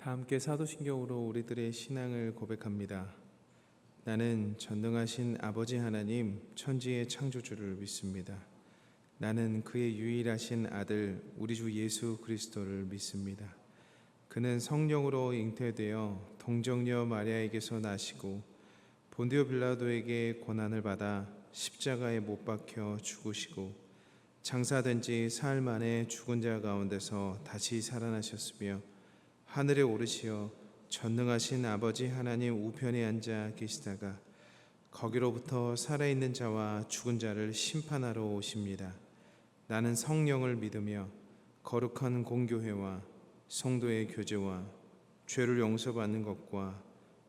다 함께 사도신경으로 우리들의 신앙을 고백합니다. 나는 전능하신 아버지 하나님 천지의 창조주를 믿습니다. 나는 그의 유일하신 아들 우리 주 예수 그리스도를 믿습니다. 그는 성령으로 잉태되어 동정녀 마리아에게서 나시고 본디오 빌라도에게 고난을 받아 십자가에 못 박혀 죽으시고 장사된 지 사흘 만에 죽은 자 가운데서 다시 살아나셨으며 하늘에 오르시어 전능하신 아버지 하나님 우편에 앉아 계시다가 거기로부터 살아있는 자와 죽은 자를 심판하러 오십니다. 나는 성령을 믿으며 거룩한 공교회와 성도의 교제와 죄를 용서받는 것과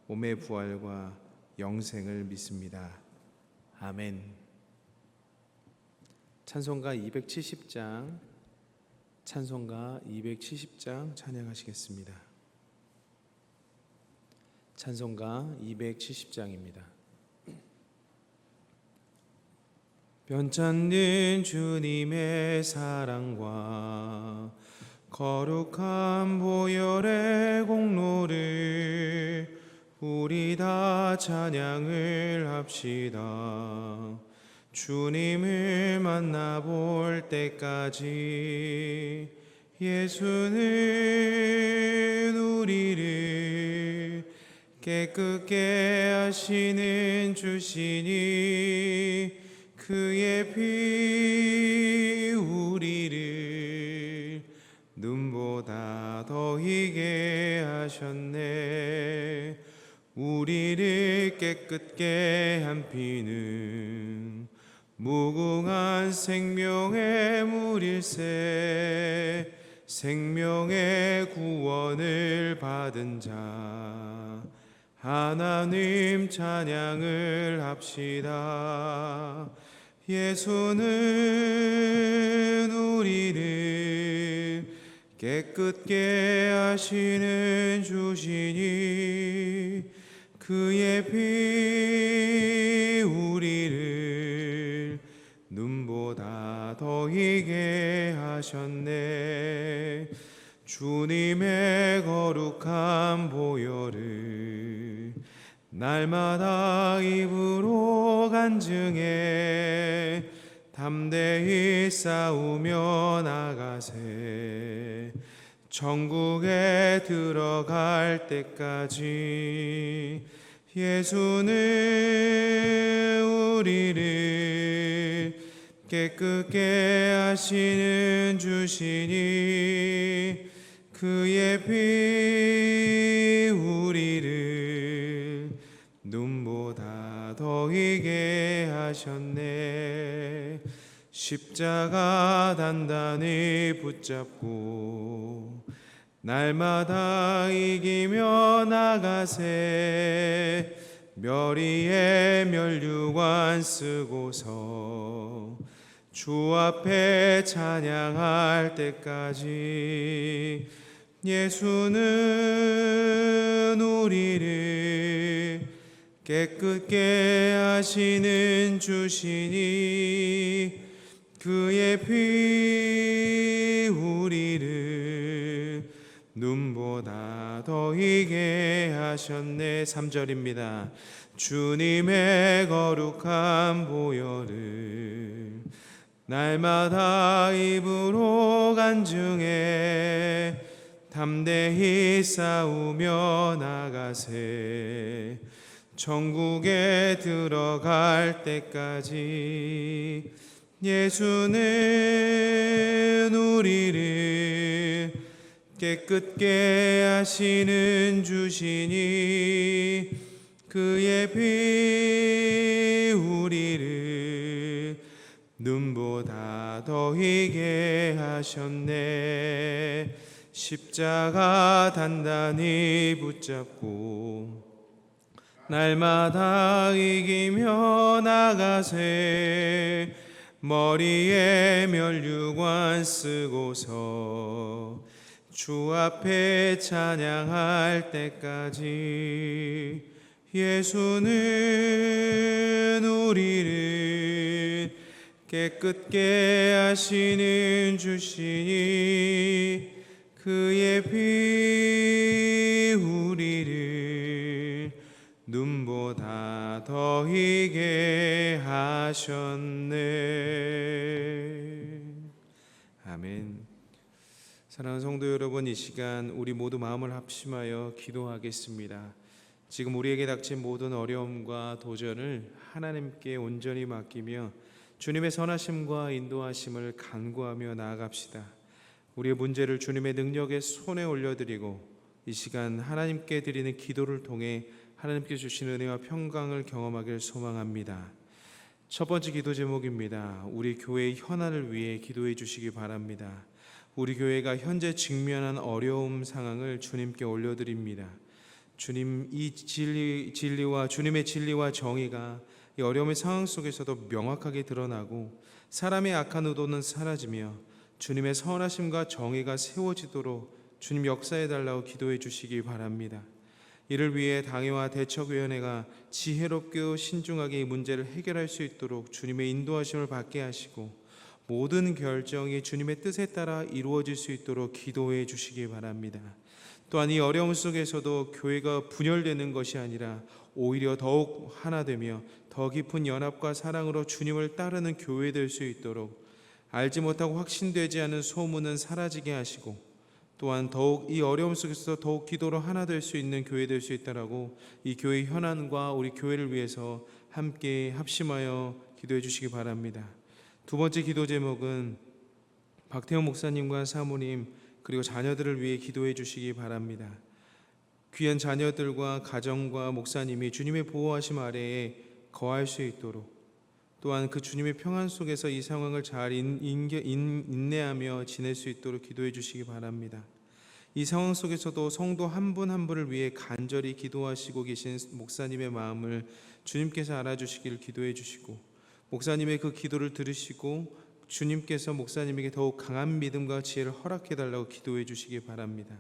몸의 부활과 영생을 믿습니다. 아멘. 찬송가 270장 찬양하시겠습니다. 찬송가 270장입니다. 변찮는 주님의 사랑과 거룩한 보혈의 공로를 우리 다 찬양을 합시다. 주님을 만나볼 때까지 예수는 우리를 깨끗게 하시는 주시니 그의 피 우리를 눈보다 더 희게 하셨네. 우리를 깨끗게 한 피는 무궁한 생명의 물일세. 생명의 구원을 받은 자 하나님 찬양을 합시다. 예수는 우리를 깨끗게 하시는 주시니 그의 피 우리를 눈보다 더 희게 하셨네. 주님의 거룩한 보혈을 날마다 입으로 간증해 담대히 싸우며 나가세. 천국에 들어갈 때까지 예수는 우리를 깨끗게 하시는 주시니 그의 피 우리를 눈보다 더 희게 하셨네. 십자가 단단히 붙잡고 날마다 이기며 나가세. 멸의의 면류관 쓰고서 주 앞에 찬양할 때까지 예수는 우리를 깨끗게 하시는 주시니 그의 피 우리를 눈보다 더 희게 하셨네. 3절입니다. 주님의 거룩한 보혈을 날마다 입으로 간증해 담대히 싸우며 나가세. 천국에 들어갈 때까지 예수는 우리를 깨끗게 하시는 주시니 그의 피 우리를 눈보다 더 희게 하셨네. 십자가 단단히 붙잡고 날마다 이기며 나가세. 머리에 면류관 쓰고서 주 앞에 찬양할 때까지 예수는 우리를 깨끗게 하시는 주시니 그의 피 보다 더히게 하셨네. 아멘. 사랑하는 성도 여러분, 이 시간 우리 모두 마음을 합심하여 기도하겠습니다. 지금 우리에게 닥친 모든 어려움과 도전을 하나님께 온전히 맡기며 주님의 선하심과 인도하심을 간구하며 나아갑시다. 우리의 문제를 주님의 능력의 손에 올려드리고 이 시간 하나님께 드리는 기도를 통해 하나님께 주신 은혜와 평강을 경험하길 소망합니다. 첫 번째 기도 제목입니다. 우리 교회의 현안을 위해 기도해 주시기 바랍니다. 우리 교회가 현재 직면한 어려움 상황을 주님께 올려드립니다. 주님, 이 진리와 주님의 진리와 정의가 이 어려움의 상황 속에서도 명확하게 드러나고 사람의 악한 의도는 사라지며 주님의 선하심과 정의가 세워지도록 주님 역사해 달라고 기도해 주시기 바랍니다. 이를 위해 당회와 대척위원회가 지혜롭고 신중하게 이 문제를 해결할 수 있도록 주님의 인도하심을 받게 하시고 모든 결정이 주님의 뜻에 따라 이루어질 수 있도록 기도해 주시기 바랍니다. 또한 이 어려움 속에서도 교회가 분열되는 것이 아니라 오히려 더욱 하나 되며 더 깊은 연합과 사랑으로 주님을 따르는 교회 될 수 있도록 알지 못하고 확신되지 않은 소문은 사라지게 하시고 또한 더욱 이 어려움 속에서 더욱 기도로 하나 될 수 있는 교회 될 수 있다라고 이 교회 현안과 우리 교회를 위해서 함께 합심하여 기도해 주시기 바랍니다. 두 번째 기도 제목은 박태원 목사님과 사모님 그리고 자녀들을 위해 기도해 주시기 바랍니다. 귀한 자녀들과 가정과 목사님이 주님의 보호하심 아래에 거할 수 있도록 또한 그 주님의 평안 속에서 이 상황을 잘 인내하며 지낼 수 있도록 기도해 주시기 바랍니다. 이 상황 속에서도 성도 한 분 한 분을 위해 간절히 기도하시고 계신 목사님의 마음을 주님께서 알아주시기를 기도해 주시고 목사님의 그 기도를 들으시고 주님께서 목사님에게 더욱 강한 믿음과 지혜를 허락해 달라고 기도해 주시기 바랍니다.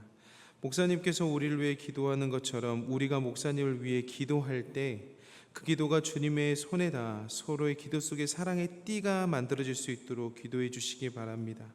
목사님께서 우리를 위해 기도하는 것처럼 우리가 목사님을 위해 기도할 때 그 기도가 주님의 손에다 서로의 기도 속에 사랑의 띠가 만들어질 수 있도록 기도해 주시기 바랍니다.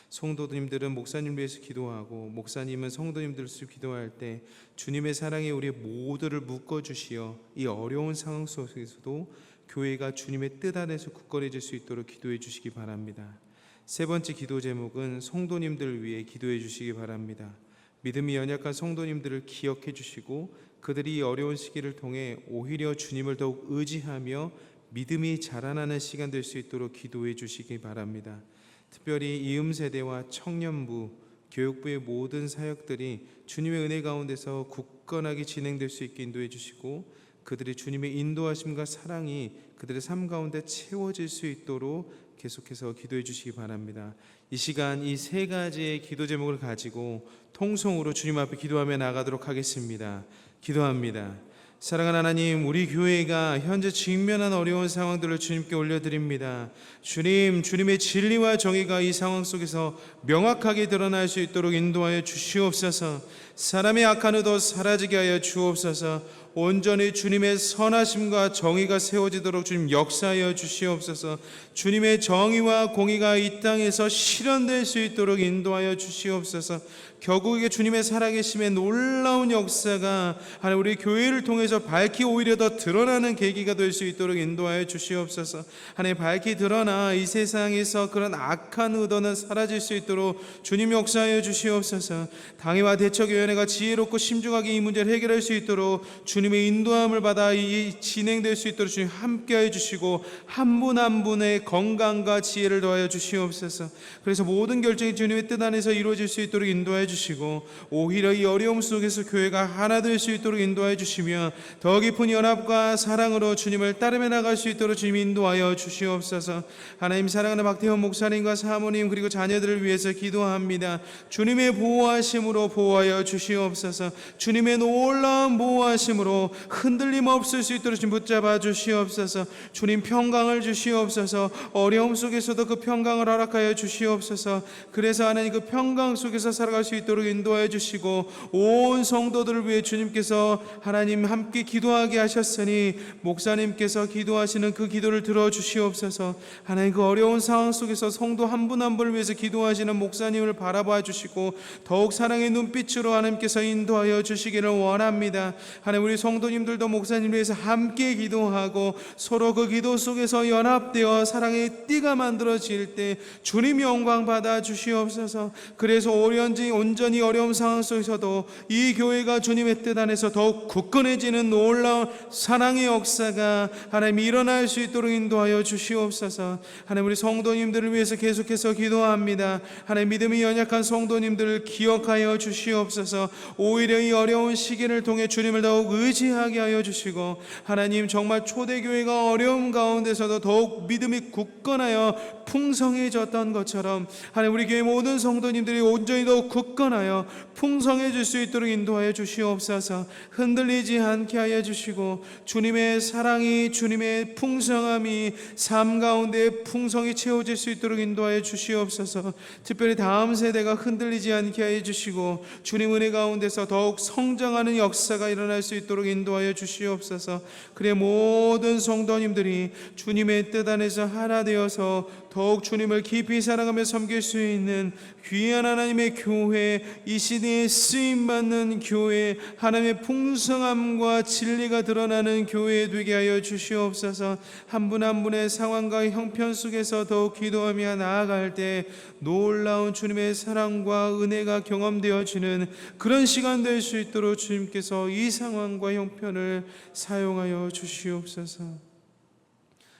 성도님들은 목사님 위해서 기도하고 목사님은 성도님들을 위해서 기도할 때 주님의 사랑이 우리 모두를 묶어주시어 이 어려운 상황 속에서도 교회가 주님의 뜻 안에서 굳건해질 수 있도록 기도해 주시기 바랍니다. 세 번째 기도 제목은 성도님들을 위해 기도해 주시기 바랍니다. 믿음이 연약한 성도님들을 기억해 주시고 그들이 어려운 시기를 통해 오히려 주님을 더욱 의지하며 믿음이 자라나는 시간 될 수 있도록 기도해 주시기 바랍니다. 특별히 이음세대와 청년부, 교육부의 모든 사역들이 주님의 은혜 가운데서 굳건하게 진행될 수 있게 인도해 주시고 그들이 주님의 인도하심과 사랑이 그들의 삶 가운데 채워질 수 있도록 계속해서 기도해 주시기 바랍니다. 이 시간 이 세 가지의 기도 제목을 가지고 통성으로 주님 앞에 기도하며 나가도록 하겠습니다. 기도합니다. 사랑하는 하나님, 우리 교회가 현재 직면한 어려운 상황들을 주님께 올려드립니다. 주님, 주님의 진리와 정의가 이 상황 속에서 명확하게 드러날 수 있도록 인도하여 주시옵소서. 사람의 악한 의도 사라지게 하여 주옵소서. 온전히 주님의 선하심과 정의가 세워지도록 주님 역사하여 주시옵소서. 주님의 정의와 공의가 이 땅에서 실현될 수 있도록 인도하여 주시옵소서. 결국에 주님의 살아계심의 놀라운 역사가 하나님 우리 교회를 통해서 밝히 오히려 더 드러나는 계기가 될 수 있도록 인도하여 주시옵소서. 하나님 밝히 드러나 이 세상에서 그런 악한 의도는 사라질 수 있도록 주님 역사하여 주시옵소서. 당회와 대척위원회가 지혜롭고 심중하게 이 문제를 해결할 수 있도록 주님의 인도함을 받아 이 진행될 수 있도록 주님 함께하여 주시고 한 분 한 분의 건강과 지혜를 더하여 주시옵소서. 그래서 모든 결정이 주님의 뜻 안에서 이루어질 수 있도록 인도하여 주시고 오히려 이 어려움 속에서 교회가 하나 될 수 있도록 인도하여 주시며 더 깊은 연합과 사랑으로 주님을 따르며 나갈 수 있도록 주님 인도하여 주시옵소서. 하나님, 사랑하는 박태원 목사님과 사모님 그리고 자녀들을 위해서 기도합니다. 주님의 보호하심으로 보호하여 주시옵소서. 주님의 놀라운 보호하심으로 흔들림 없을 수 있도록 주님 붙잡아 주시옵소서. 주님 평강을 주시옵소서. 어려움 속에서도 그 평강을 허락하여 주시옵소서. 그래서 하나님 그 평강 속에서 살아갈 수 있도록 인도하여 주시고 온 성도들을 위해 주님께서 하나님 함께 기도하게 하셨으니 목사님께서 기도하시는 그 기도를 들어주시옵소서. 하나님 그 어려운 상황 속에서 성도 한 분 한 분을 위해서 기도하시는 목사님을 바라봐 주시고 더욱 사랑의 눈빛으로 하나님께서 인도하여 주시기를 원합니다. 하나님 우리 우리 성도님들도 목사님 위해서 함께 기도하고 서로 그 기도 속에서 연합되어 사랑의 띠가 만들어질 때 주님 영광 받아 주시옵소서. 그래서 온전히 어려운 상황 속에서도 이 교회가 주님의 뜻 안에서 더욱 굳건해지는 놀라운 사랑의 역사가 하나님 일어날 수 있도록 인도하여 주시옵소서. 하나님 우리 성도님들을 위해서 계속해서 기도합니다. 하나님 믿음이 연약한 성도님들을 기억하여 주시옵소서. 오히려 이 어려운 시기를 통해 주님을 더욱 의지하게 하여 주시고, 하나님 정말 초대교회가 어려움 가운데서도 더욱 믿음이 굳건하여 풍성해졌던 것처럼 하나님 우리 교회 모든 성도님들이 온전히 더욱 굳건하여 풍성해질 수 있도록 인도하여 주시옵소서. 흔들리지 않게 하여 주시고 주님의 사랑이, 주님의 풍성함이 삶 가운데 풍성히 채워질 수 있도록 인도하여 주시옵소서. 특별히 다음 세대가 흔들리지 않게 하여 주시고 주님 은혜 가운데서 더욱 성장하는 역사가 일어날 수 있도록 인도하여 주시옵소서. 그래 모든 성도님들이 주님의 뜻 안에서 하나 되어서 더욱 주님을 깊이 사랑하며 섬길 수 있는 귀한 하나님의 교회, 이 시대에 쓰임받는 교회, 하나님의 풍성함과 진리가 드러나는 교회 되게 하여 주시옵소서. 한 분 한 분의 상황과 형편 속에서 더욱 기도하며 나아갈 때 놀라운 주님의 사랑과 은혜가 경험되어지는 그런 시간 될 수 있도록 주님께서 이 상황과 형편을 사용하여 주시옵소서.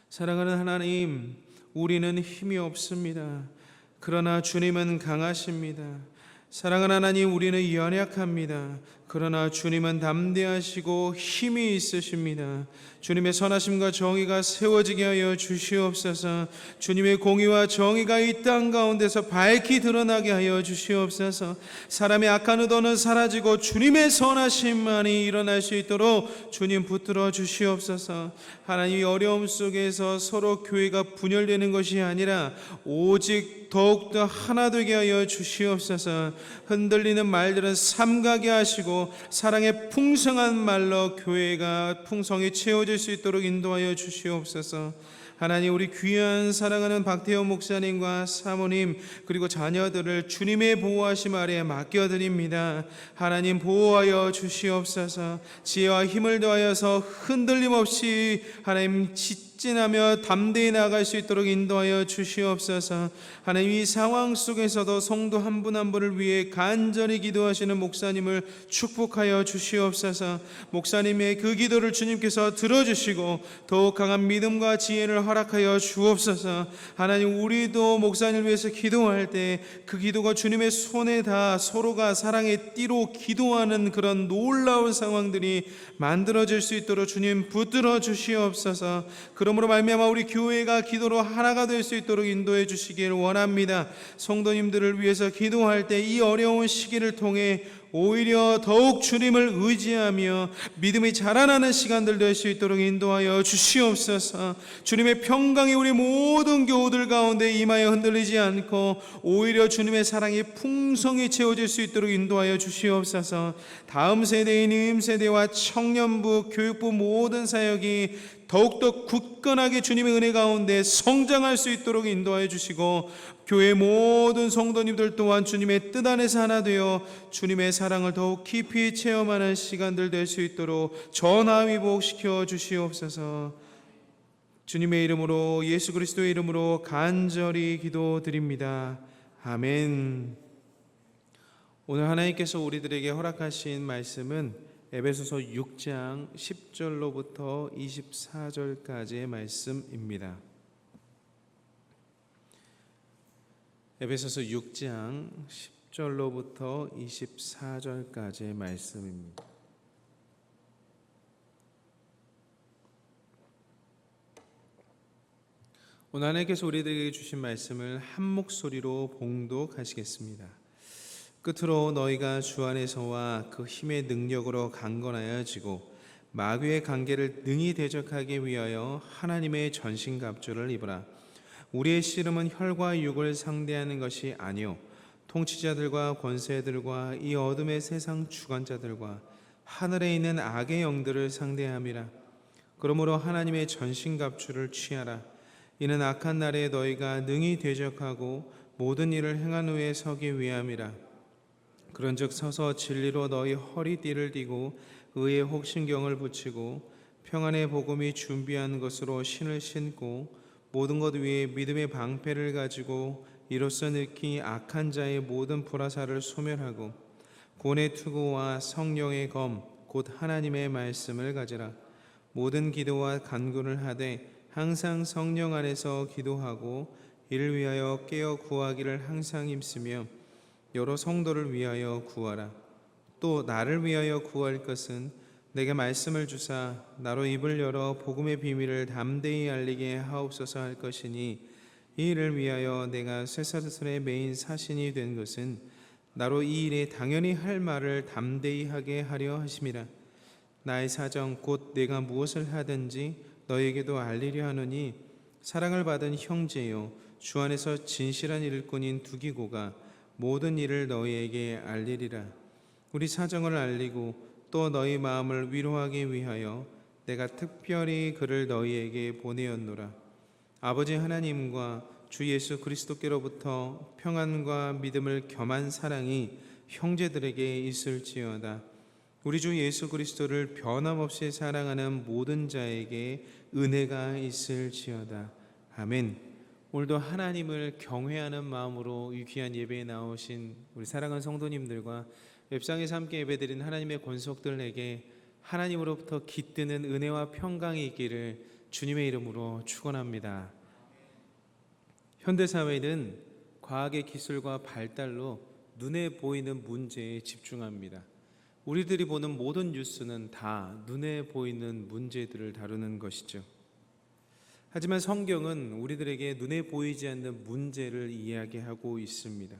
사랑하는 하나님, 우리는 힘이 없습니다. 그러나 주님은 강하십니다. 사랑하는 하나님, 우리는 연약합니다. 그러나 주님은 담대하시고 힘이 있으십니다. 주님의 선하심과 정의가 세워지게 하여 주시옵소서. 주님의 공의와 정의가 이 땅 가운데서 밝히 드러나게 하여 주시옵소서. 사람의 악한 의도는 사라지고 주님의 선하심만이 일어날 수 있도록 주님 붙들어 주시옵소서. 하나님, 어려움 속에서 서로 교회가 분열되는 것이 아니라 오직 더욱더 하나 되게 하여 주시옵소서. 흔들리는 말들은 삼가게 하시고 사랑의 풍성한 말로 교회가 풍성히 채워질 수 있도록 인도하여 주시옵소서. 하나님, 우리 귀한 사랑하는 박태호 목사님과 사모님 그리고 자녀들을 주님의 보호하심 아래에 맡겨드립니다. 하나님, 보호하여 주시옵소서. 지혜와 힘을 더하여서 흔들림 없이 하나님 직진하며 담대히 나아갈 수 있도록 인도하여 주시옵소서. 하나님, 이 상황 속에서도 성도 한 분 한 분을 위해 간절히 기도하시는 목사님을 축복하여 주시옵소서. 목사님의 그 기도를 주님께서 들어주시고 더욱 강한 믿음과 지혜를 허락하여 주옵소서. 하나님, 우리도 목사님을 위해서 기도할 때 그 기도가 주님의 손에 다 서로가 사랑의 띠로 기도하는 그런 놀라운 상황들이 만들어질 수 있도록 주님 붙들어 주시옵소서. 그러므로 말미암아 우리 교회가 기도로 하나가 될 수 있도록 인도해 주시기를 원합니다. 성도님들을 위해서 기도할 때 이 어려운 시기를 통해 오히려 더욱 주님을 의지하며 믿음이 자라나는 시간들 될 수 있도록 인도하여 주시옵소서. 주님의 평강이 우리 모든 교우들 가운데 임하여 흔들리지 않고 오히려 주님의 사랑이 풍성히 채워질 수 있도록 인도하여 주시옵소서. 다음 세대인 임세대와 청년부, 교육부 모든 사역이 더욱더 굳건하게 주님의 은혜 가운데 성장할 수 있도록 인도하여 주시고 교회 모든 성도님들 또한 주님의 뜻 안에서 하나 되어 주님의 사랑을 더욱 깊이 체험하는 시간들 될 수 있도록 전화위복시켜 주시옵소서. 주님의 이름으로, 예수 그리스도의 이름으로 간절히 기도드립니다. 아멘. 오늘 하나님께서 우리들에게 허락하신 말씀은 에베소서 6장 10절로부터 24절까지의 말씀입니다. 에베소서 6장 10절로부터 24절까지의 말씀입니다. 오늘 하나님께서 우리들에게 주신 말씀을 한 목소리로 봉독하시겠습니다. 끝으로 너희가 주 안에서와 그 힘의 능력으로 강건하여지고 마귀의 관계를 능히 대적하기 위하여 하나님의 전신갑주를 입으라. 우리의 씨름은 혈과 육을 상대하는 것이 아니요 통치자들과 권세들과 이 어둠의 세상 주관자들과 하늘에 있는 악의 영들을 상대함이라. 그러므로 하나님의 전신갑주를 취하라. 이는 악한 날에 너희가 능히 대적하고 모든 일을 행한 후에 서기 위함이라. 그런즉 서서 진리로 너희 허리띠를 띠고 의의 혹신경을 붙이고 평안의 복음이 준비한 것으로 신을 신고 모든 것 위에 믿음의 방패를 가지고 이로써 느끼 악한 자의 모든 불화살을 소멸하고 구원의 투구와 성령의 검 곧 하나님의 말씀을 가지라. 모든 기도와 간구를 하되 항상 성령 안에서 기도하고 이를 위하여 깨어 구하기를 항상 힘쓰며 여러 성도를 위하여 구하라. 또 나를 위하여 구할 것은 내게 말씀을 주사 나로 입을 열어 복음의 비밀을 담대히 알리게 하옵소서 할 것이니 이 일을 위하여 내가 쇠사슬의 메인 사신이 된 것은 나로 이 일에 당연히 할 말을 담대히 하게 하려 하심이라. 나의 사정 곧 내가 무엇을 하든지 너에게도 알리려 하노니 사랑을 받은 형제요 주 안에서 진실한 일꾼인 두기고가 모든 일을 너희에게 알리리라. 우리 사정을 알리고 또 너희 마음을 위로하기 위하여 내가 특별히 그를 너희에게 보내었노라. 아버지 하나님과 주 예수 그리스도께로부터 평안과 믿음을 겸한 사랑이 형제들에게 있을지어다. 우리 주 예수 그리스도를 변함없이 사랑하는 모든 자에게 은혜가 있을지어다. 아멘. 오늘도 하나님을 경외하는 마음으로 이 귀한 예배에 나오신 우리 사랑하는 성도님들과 웹상에서 함께 예배드린 하나님의 권속들에게 하나님으로부터 깃드는 은혜와 평강이 있기를 주님의 이름으로 축원합니다. 현대사회는 과학의 기술과 발달로 눈에 보이는 문제에 집중합니다. 우리들이 보는 모든 뉴스는 다 눈에 보이는 문제들을 다루는 것이죠. 하지만 성경은 우리들에게 눈에 보이지 않는 문제를 이야기하고 있습니다.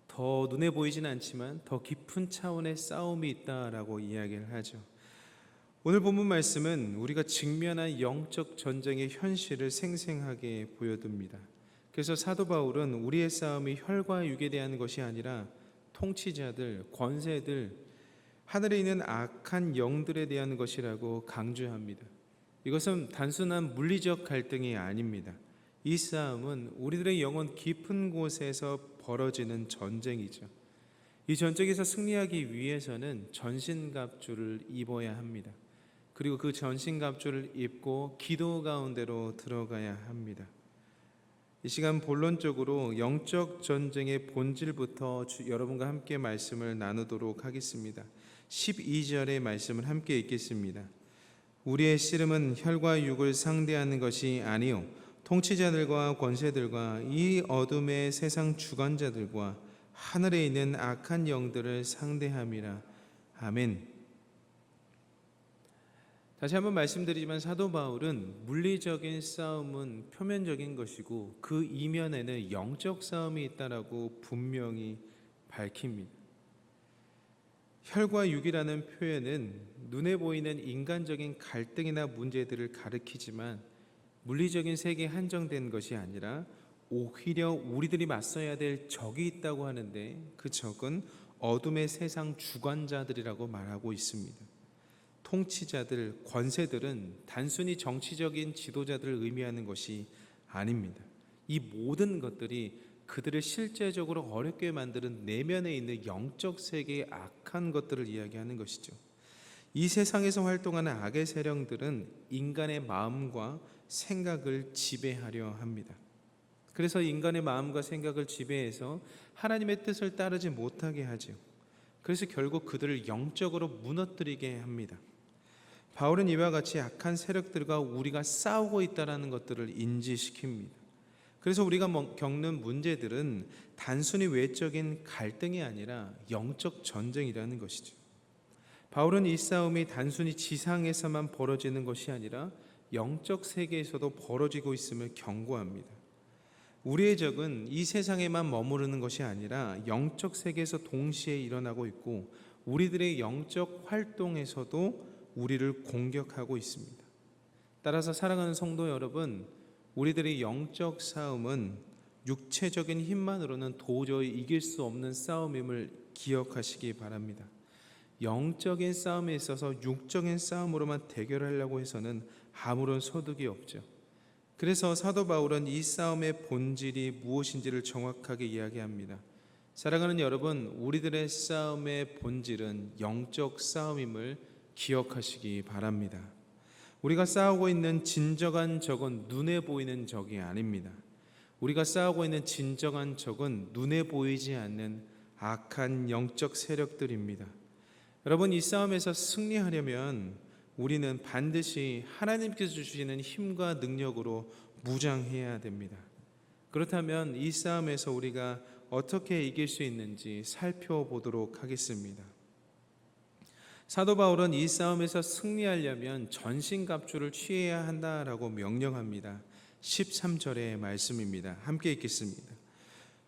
더 눈에 보이진 않지만 더 깊은 차원의 싸움이 있다라고 이야기를 하죠. 오늘 본문 말씀은 우리가 직면한 영적 전쟁의 현실을 생생하게 보여줍니다. 그래서 사도 바울은 우리의 싸움이 혈과 육에 대한 것이 아니라 통치자들, 권세들, 하늘에 있는 악한 영들에 대한 것이라고 강조합니다. 이것은 단순한 물리적 갈등이 아닙니다. 이 싸움은 우리들의 영혼 깊은 곳에서 벌어지는 전쟁이죠. 이 전쟁에서 승리하기 위해서는 전신갑주를 입어야 합니다. 그리고 그 전신갑주를 입고 기도 가운데로 들어가야 합니다. 이 시간 본론적으로 영적 전쟁의 본질부터 여러분과 함께 말씀을 나누도록 하겠습니다. 12절의 말씀을 함께 읽겠습니다. 우리의 씨름은 혈과 육을 상대하는 것이 아니요 통치자들과 권세들과 이 어둠의 세상 주관자들과 하늘에 있는 악한 영들을 상대함이라. 아멘. 다시 한번 말씀드리지만 사도 바울은 물리적인 싸움은 표면적인 것이고 그 이면에는 영적 싸움이 있다라고 분명히 밝힙니다. 혈과 육이라는 표현은 눈에 보이는 인간적인 갈등이나 문제들을 가리키지만 물리적인 세계에 한정된 것이 아니라 오히려 우리들이 맞서야 될 적이 있다고 하는데 그 적은 어둠의 세상 주관자들이라고 말하고 있습니다. 통치자들, 권세들은 단순히 정치적인 지도자들을 의미하는 것이 아닙니다. 이 모든 것들이 그들을 실제적으로 어렵게 만드는 내면에 있는 영적 세계의 악한 것들을 이야기하는 것이죠. 이 세상에서 활동하는 악의 세력들은 인간의 마음과 생각을 지배하려 합니다. 그래서 인간의 마음과 생각을 지배해서 하나님의 뜻을 따르지 못하게 하죠. 그래서 결국 그들을 영적으로 무너뜨리게 합니다. 바울은 이와 같이 악한 세력들과 우리가 싸우고 있다는 것들을 인지시킵니다. 그래서 우리가 겪는 문제들은 단순히 외적인 갈등이 아니라 영적 전쟁이라는 것이죠. 바울은 이 싸움이 단순히 지상에서만 벌어지는 것이 아니라 영적 세계에서도 벌어지고 있음을 경고합니다. 우리의 적은 이 세상에만 머무르는 것이 아니라 영적 세계에서 동시에 일어나고 있고 우리들의 영적 활동에서도 우리를 공격하고 있습니다. 따라서 사랑하는 성도 여러분, 우리들의 영적 싸움은 육체적인 힘만으로는 도저히 이길 수 없는 싸움임을 기억하시기 바랍니다. 영적인 싸움에 있어서 육적인 싸움으로만 대결하려고 해서는 아무런 소득이 없죠. 그래서 사도 바울은 이 싸움의 본질이 무엇인지를 정확하게 이야기합니다. 사랑하는 여러분, 우리들의 싸움의 본질은 영적 싸움임을 기억하시기 바랍니다. 우리가 싸우고 있는 진정한 적은 눈에 보이는 적이 아닙니다. 우리가 싸우고 있는 진정한 적은 눈에 보이지 않는 악한 영적 세력들입니다. 여러분, 이 싸움에서 승리하려면 우리는 반드시 하나님께서 주시는 힘과 능력으로 무장해야 됩니다. 그렇다면 이 싸움에서 우리가 어떻게 이길 수 있는지 살펴보도록 하겠습니다. 사도 바울은 이 싸움에서 승리하려면 전신갑주를 취해야 한다라고 명령합니다. 13절의 말씀입니다. 함께 읽겠습니다.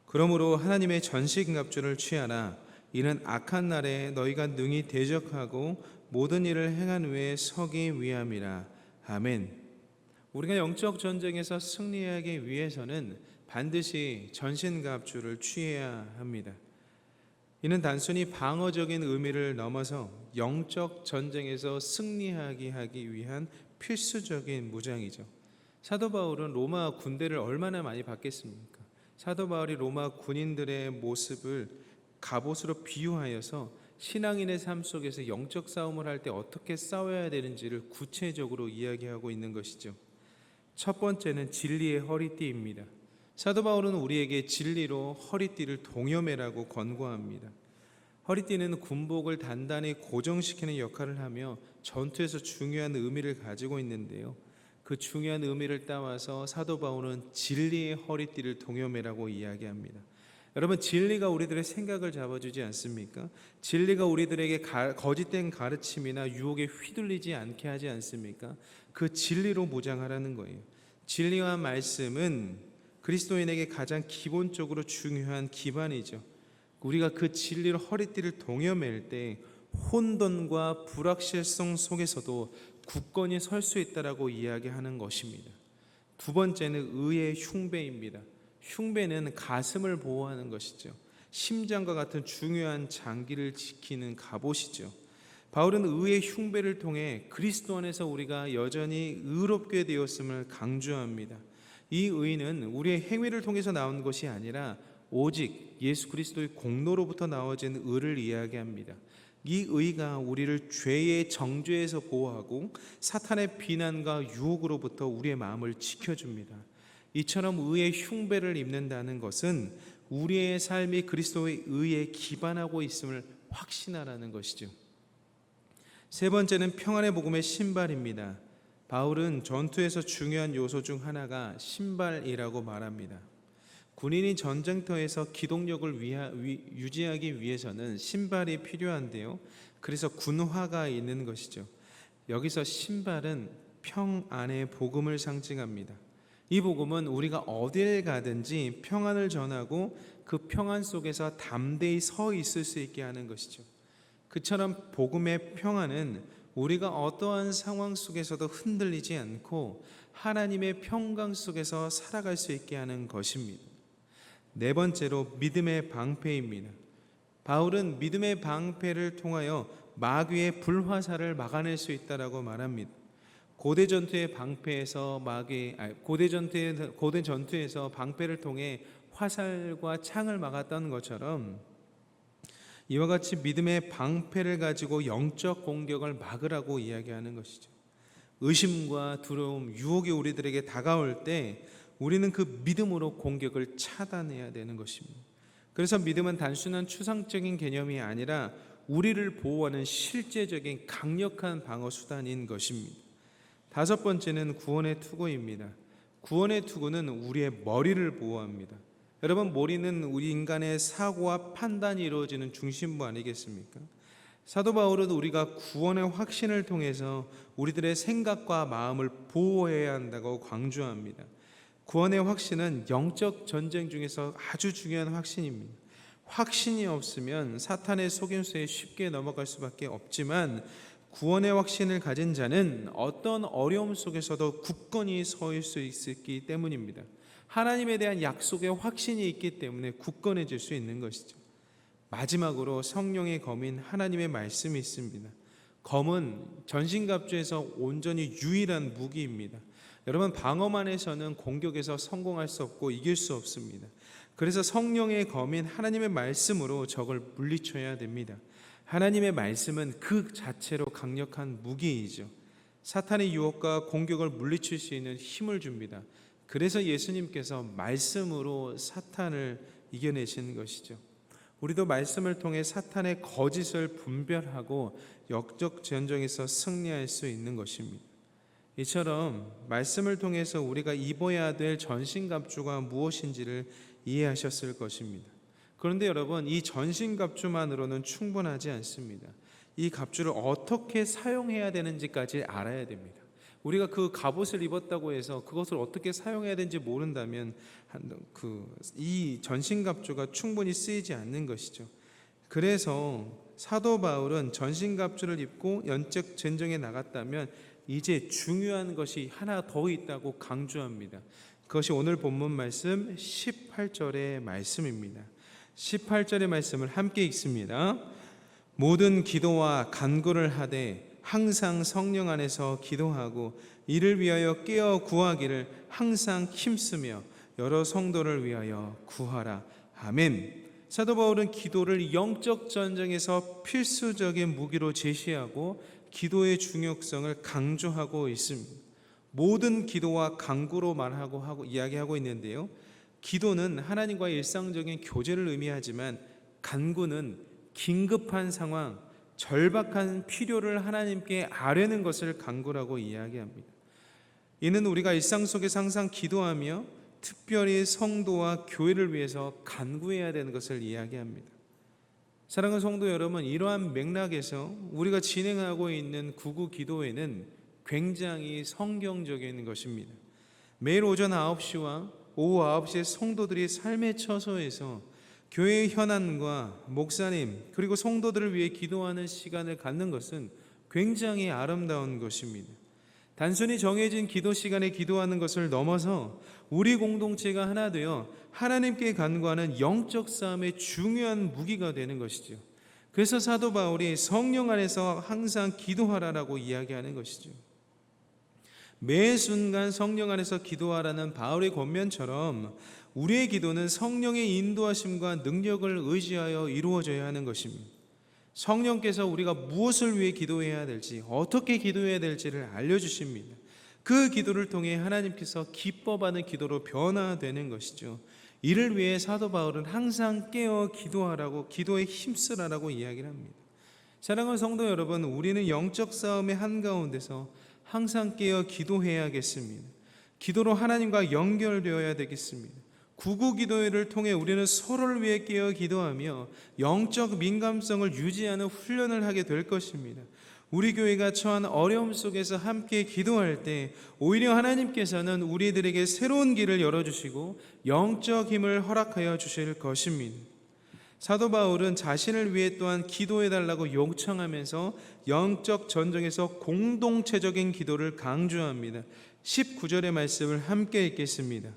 그러므로 하나님의 전신갑주를 취하라. 이는 악한 날에 너희가 능히 대적하고 모든 일을 행한 후에 서기 위함이라. 아멘. 우리가 영적 전쟁에서 승리하기 위해서는 반드시 전신갑주를 취해야 합니다. 이는 단순히 방어적인 의미를 넘어서 영적 전쟁에서 승리하기 위한 필수적인 무장이죠. 사도 바울은 로마 군대를 얼마나 많이 봤겠습니까? 사도 바울이 로마 군인들의 모습을 갑옷으로 비유하여서 신앙인의 삶 속에서 영적 싸움을 할 때 어떻게 싸워야 되는지를 구체적으로 이야기하고 있는 것이죠. 첫 번째는 진리의 허리띠입니다. 사도 바울은 우리에게 진리로 허리띠를 동여매라고 권고합니다. 허리띠는 군복을 단단히 고정시키는 역할을 하며 전투에서 중요한 의미를 가지고 있는데요. 그 중요한 의미를 따와서 사도 바울은 진리의 허리띠를 동여매라고 이야기합니다. 여러분, 진리가 우리들의 생각을 잡아주지 않습니까? 진리가 우리들에게 거짓된 가르침이나 유혹에 휘둘리지 않게 하지 않습니까? 그 진리로 무장하라는 거예요. 진리와 말씀은 그리스도인에게 가장 기본적으로 중요한 기반이죠. 우리가 그 진리로 허리띠를 동여맬 때 혼돈과 불확실성 속에서도 굳건히 설 수 있다라고 이야기하는 것입니다. 두 번째는 의의 흉배입니다. 흉배는 가슴을 보호하는 것이죠. 심장과 같은 중요한 장기를 지키는 갑옷이죠. 바울은 의의 흉배를 통해 그리스도 안에서 우리가 여전히 의롭게 되었음을 강조합니다. 이 의는 우리의 행위를 통해서 나온 것이 아니라 오직 예수 그리스도의 공로로부터 나와진 의를 이야기합니다. 이 의가 우리를 죄의 정죄에서 보호하고 사탄의 비난과 유혹으로부터 우리의 마음을 지켜줍니다. 이처럼 의의 흉배를 입는다는 것은 우리의 삶이 그리스도의 의에 기반하고 있음을 확신하라는 것이죠. 세 번째는 평안의 복음의 신발입니다. 바울은 전투에서 중요한 요소 중 하나가 신발이라고 말합니다. 군인이 전쟁터에서 기동력을 유지하기 위해서는 신발이 필요한데요. 그래서 군화가 있는 것이죠. 여기서 신발은 평안의 복음을 상징합니다. 이 복음은 우리가 어딜 가든지 평안을 전하고 그 평안 속에서 담대히 서 있을 수 있게 하는 것이죠. 그처럼 복음의 평안은 우리가 어떠한 상황 속에서도 흔들리지 않고 하나님의 평강 속에서 살아갈 수 있게 하는 것입니다. 네 번째로 믿음의 방패입니다. 바울은 믿음의 방패를 통하여 마귀의 불화살을 막아낼 수 있다라고 말합니다. 고대 전투의 방패를 통해 화살과 창을 막았던 것처럼 이와 같이 믿음의 방패를 가지고 영적 공격을 막으라고 이야기하는 것이죠. 의심과 두려움, 유혹이 우리들에게 다가올 때 우리는 그 믿음으로 공격을 차단해야 되는 것입니다. 그래서 믿음은 단순한 추상적인 개념이 아니라 우리를 보호하는 실제적인 강력한 방어 수단인 것입니다. 다섯 번째는 구원의 투구입니다. 구원의 투구는 우리의 머리를 보호합니다. 여러분, 머리는 우리 인간의 사고와 판단이 이루어지는 중심부 아니겠습니까? 사도 바울은 우리가 구원의 확신을 통해서 우리들의 생각과 마음을 보호해야 한다고 강조합니다. 구원의 확신은 영적 전쟁 중에서 아주 중요한 확신입니다. 확신이 없으면 사탄의 속임수에 쉽게 넘어갈 수밖에 없지만 구원의 확신을 가진 자는 어떤 어려움 속에서도 굳건히 서 있을 수 있기 때문입니다. 하나님에 대한 약속의 확신이 있기 때문에 굳건해질 수 있는 것이죠. 마지막으로 성령의 검인 하나님의 말씀이 있습니다. 검은 전신갑주에서 온전히 유일한 무기입니다. 여러분, 방어만 해서는 공격에서 성공할 수 없고 이길 수 없습니다. 그래서 성령의 검인 하나님의 말씀으로 적을 물리쳐야 됩니다. 하나님의 말씀은 그 자체로 강력한 무기이죠. 사탄의 유혹과 공격을 물리칠 수 있는 힘을 줍니다. 그래서 예수님께서 말씀으로 사탄을 이겨내신 것이죠. 우리도 말씀을 통해 사탄의 거짓을 분별하고 역적 전쟁에서 승리할 수 있는 것입니다. 이처럼 말씀을 통해서 우리가 입어야 될 전신갑주가 무엇인지를 이해하셨을 것입니다. 그런데 여러분, 이 전신갑주만으로는 충분하지 않습니다. 이 갑주를 어떻게 사용해야 되는지까지 알아야 됩니다. 우리가 그 갑옷을 입었다고 해서 그것을 어떻게 사용해야 되는지 모른다면 이 전신갑주가 충분히 쓰이지 않는 것이죠. 그래서 사도 바울은 전신갑주를 입고 연적 전쟁에 나갔다면 이제 중요한 것이 하나 더 있다고 강조합니다. 그것이 오늘 본문 말씀 18절의 말씀입니다. 18절의 말씀을 함께 읽습니다. 모든 기도와 간구를 하되 항상 성령 안에서 기도하고 이를 위하여 깨어 구하기를 항상 힘쓰며 여러 성도를 위하여 구하라. 아멘. 사도 바울은 기도를 영적 전쟁에서 필수적인 무기로 제시하고 기도의 중요성을 강조하고 있습니다. 모든 기도와 간구로 이야기하고 있는데요. 기도는 하나님과의 일상적인 교제를 의미하지만 간구는 긴급한 상황, 절박한 필요를 하나님께 아뢰는 것을 간구라고 이야기합니다. 이는 우리가 일상 속에서 항상 기도하며 특별히 성도와 교회를 위해서 간구해야 되는 것을 이야기합니다. 사랑하는 성도 여러분, 이러한 맥락에서 우리가 진행하고 있는 구구 기도회는 굉장히 성경적인 것입니다. 매일 오전 9시와 오후 9시에 성도들이 삶의 처소에서 교회의 현안과 목사님 그리고 성도들을 위해 기도하는 시간을 갖는 것은 굉장히 아름다운 것입니다. 단순히 정해진 기도 시간에 기도하는 것을 넘어서 우리 공동체가 하나 되어 하나님께 간구하는 영적 싸움의 중요한 무기가 되는 것이죠. 그래서 사도 바울이 성령 안에서 항상 기도하라라고 이야기하는 것이죠. 매 순간 성령 안에서 기도하라는 바울의 권면처럼 우리의 기도는 성령의 인도하심과 능력을 의지하여 이루어져야 하는 것입니다. 성령께서 우리가 무엇을 위해 기도해야 될지, 어떻게 기도해야 될지를 알려주십니다. 그 기도를 통해 하나님께서 기뻐하는 기도로 변화되는 것이죠. 이를 위해 사도 바울은 항상 깨어 기도하라고, 기도에 힘쓰라라고 이야기를 합니다. 사랑하는 성도 여러분, 우리는 영적 싸움의 한가운데서 항상 깨어 기도해야겠습니다. 기도로 하나님과 연결되어야 되겠습니다. 구구 기도회를 통해 우리는 서로를 위해 깨어 기도하며 영적 민감성을 유지하는 훈련을 하게 될 것입니다. 우리 교회가 처한 어려움 속에서 함께 기도할 때 오히려 하나님께서는 우리들에게 새로운 길을 열어주시고 영적 힘을 허락하여 주실 것입니다. 사도 바울은 자신을 위해 또한 기도해달라고 요청하면서 영적 전쟁에서 공동체적인 기도를 강조합니다. 19절의 말씀을 함께 읽겠습니다.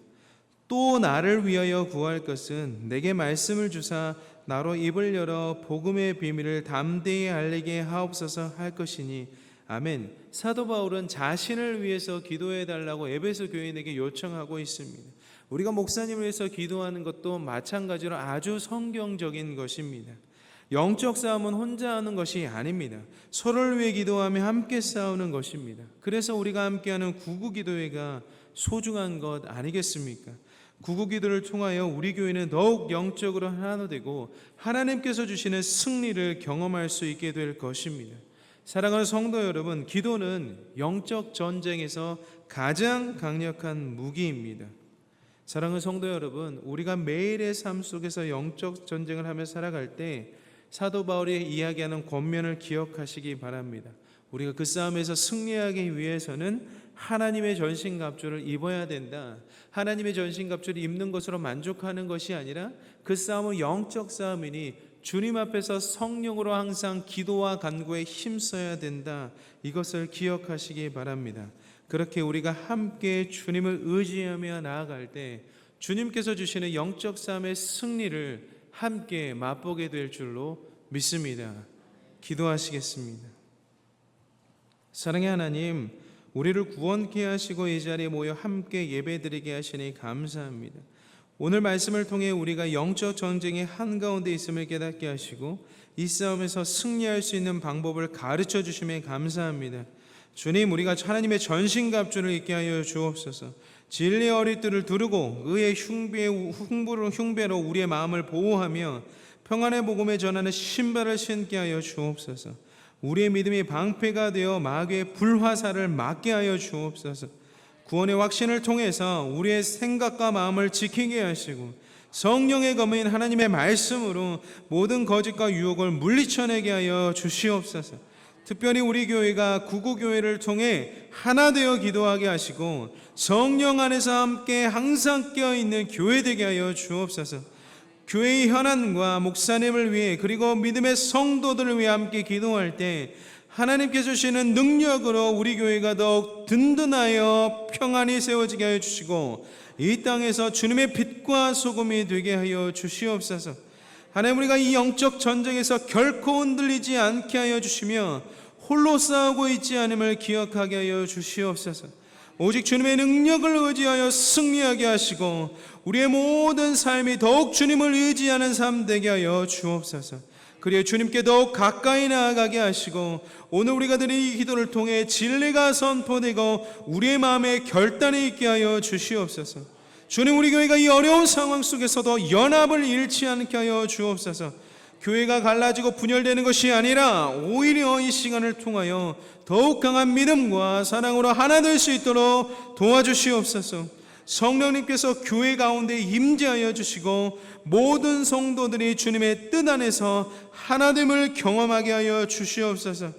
또 나를 위하여 구할 것은 내게 말씀을 주사 나로 입을 열어 복음의 비밀을 담대히 알리게 하옵소서 할 것이니 아멘. 사도 바울은 자신을 위해서 기도해달라고 에베소 교인에게 요청하고 있습니다. 우리가 목사님을 위해서 기도하는 것도 마찬가지로 아주 성경적인 것입니다. 영적 싸움은 혼자 하는 것이 아닙니다. 서로를 위해 기도하며 함께 싸우는 것입니다. 그래서 우리가 함께하는 구구 기도회가 소중한 것 아니겠습니까? 구구 기도를 통하여 우리 교회는 더욱 영적으로 하나 되고 하나님께서 주시는 승리를 경험할 수 있게 될 것입니다. 사랑하는 성도 여러분, 기도는 영적 전쟁에서 가장 강력한 무기입니다. 사랑하는 성도 여러분, 우리가 매일의 삶 속에서 영적 전쟁을 하며 살아갈 때 사도 바울이 이야기하는 권면을 기억하시기 바랍니다. 우리가 그 싸움에서 승리하기 위해서는 하나님의 전신갑주를 입어야 된다. 하나님의 전신갑주를 입는 것으로 만족하는 것이 아니라 그 싸움은 영적 싸움이니 주님 앞에서 성령으로 항상 기도와 간구에 힘써야 된다. 이것을 기억하시기 바랍니다. 그렇게 우리가 함께 주님을 의지하며 나아갈 때 주님께서 주시는 영적 싸움의 승리를 함께 맛보게 될 줄로 믿습니다. 기도하시겠습니다. 사랑의 하나님, 우리를 구원케 하시고 이 자리에 모여 함께 예배드리게 하시니 감사합니다. 오늘 말씀을 통해 우리가 영적 전쟁의 한가운데 있음을 깨닫게 하시고 이 싸움에서 승리할 수 있는 방법을 가르쳐 주심에 감사합니다. 주님, 우리가 하나님의 전신갑주를 입게 하여 주옵소서. 진리의 어릿들을 두르고 의의 흉배로 우리의 마음을 보호하며 평안의 복음에 전하는 신발을 신게 하여 주옵소서. 우리의 믿음이 방패가 되어 마귀의 불화살을 막게 하여 주옵소서. 구원의 확신을 통해서 우리의 생각과 마음을 지키게 하시고 성령의 검인 하나님의 말씀으로 모든 거짓과 유혹을 물리쳐내게 하여 주시옵소서. 특별히 우리 교회가 구구교회를 통해 하나 되어 기도하게 하시고 성령 안에서 함께 항상 깨어있는 교회 되게 하여 주옵소서. 교회의 현안과 목사님을 위해 그리고 믿음의 성도들을 위해 함께 기도할 때 하나님께서 주시는 능력으로 우리 교회가 더욱 든든하여 평안히 세워지게 하여 주시고 이 땅에서 주님의 빛과 소금이 되게 하여 주시옵소서. 하나님, 우리가 이 영적 전쟁에서 결코 흔들리지 않게 하여 주시며 홀로 싸우고 있지 않음을 기억하게 하여 주시옵소서. 오직 주님의 능력을 의지하여 승리하게 하시고 우리의 모든 삶이 더욱 주님을 의지하는 삶 되게 하여 주옵소서. 그리고 주님께 더욱 가까이 나아가게 하시고 오늘 우리가 드린 이 기도를 통해 진리가 선포되고 우리의 마음에 결단이 있게 하여 주시옵소서. 주님, 우리 교회가 이 어려운 상황 속에서도 연합을 잃지 않게 하여 주옵소서. 교회가 갈라지고 분열되는 것이 아니라 오히려 이 시간을 통하여 더욱 강한 믿음과 사랑으로 하나 될 수 있도록 도와주시옵소서. 성령님께서 교회 가운데 임재하여 주시고 모든 성도들이 주님의 뜻 안에서 하나됨을 경험하게 하여 주시옵소서.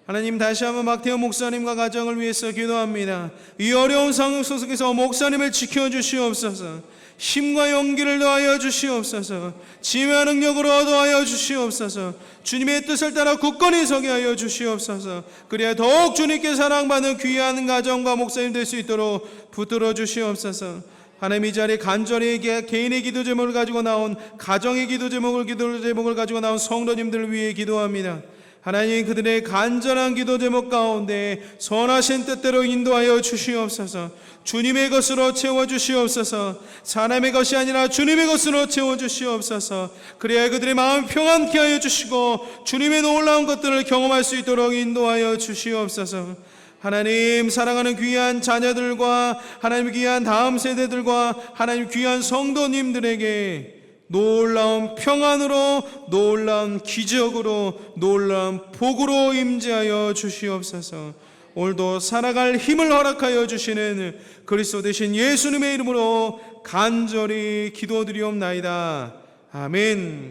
하나님, 다시 한번 박태원 목사님과 가정을 위해서 기도합니다. 이 어려운 상황 속에서 목사님을 지켜주시옵소서. 힘과 용기를 더하여 주시옵소서. 지혜와 능력으로 더하여 주시옵소서. 주님의 뜻을 따라 굳건히 서게 하여 주시옵소서. 그래야 더욱 주님께 사랑받는 귀한 가정과 목사님 될 수 있도록 붙들어 주시옵소서. 하나님, 이 자리에 간절히 개인의 기도 제목을 가지고 나온 가정의 기도 제목을 가지고 나온 성도님들을 위해 기도합니다. 하나님, 그들의 간절한 기도 제목 가운데 선하신 뜻대로 인도하여 주시옵소서. 주님의 것으로 채워주시옵소서. 사람의 것이 아니라 주님의 것으로 채워주시옵소서. 그래야 그들의 마음 평안케 하여 주시고 주님의 놀라운 것들을 경험할 수 있도록 인도하여 주시옵소서. 하나님, 사랑하는 귀한 자녀들과 하나님 귀한 다음 세대들과 하나님 귀한 성도님들에게 놀라운 평안으로, 놀라운 기적으로, 놀라운 복으로 임재하여 주시옵소서. 오늘도 살아갈 힘을 허락하여 주시는 그리스도 되신 예수님의 이름으로 간절히 기도드리옵나이다. 아멘.